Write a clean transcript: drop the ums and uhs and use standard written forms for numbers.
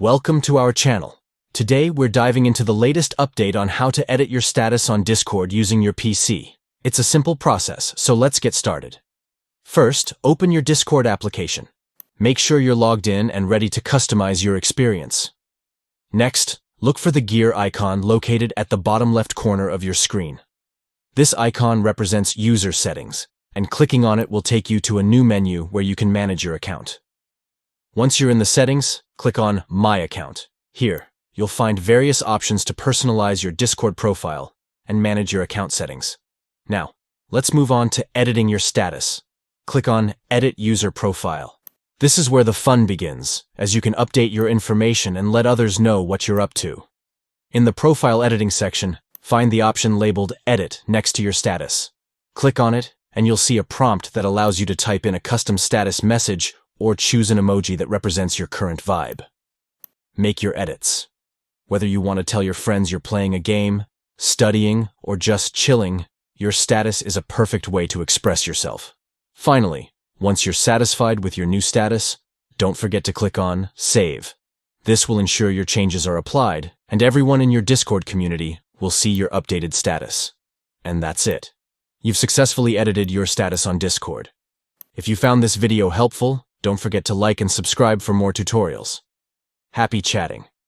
Welcome to our channel. Today we're diving into the latest update on how to edit your status on Discord using your PC. It's a simple process, so let's get started. First, open your Discord application. Make sure you're logged in and ready to customize your experience. Next, look for the gear icon located at the bottom left corner of your screen. This icon represents user settings, and clicking on it will take you to a new menu where you can manage your account. Once you're in the settings, click on My Account. Here, you'll find various options to personalize your Discord profile and manage your account settings. Now, let's move on to editing your status. Click on Edit User Profile. This is where the fun begins, as you can update your information and let others know what you're up to. In the Profile Editing section, find the option labeled Edit next to your status. Click on it, and you'll see a prompt that allows you to type in a custom status message or choose an emoji that represents your current vibe. Make your edits. Whether you want to tell your friends you're playing a game, studying, or just chilling, your status is a perfect way to express yourself. Finally, once you're satisfied with your new status, don't forget to click on Save. This will ensure your changes are applied, and everyone in your Discord community will see your updated status. And that's it. You've successfully edited your status on Discord. If you found this video helpful, don't forget to like and subscribe for more tutorials. Happy chatting.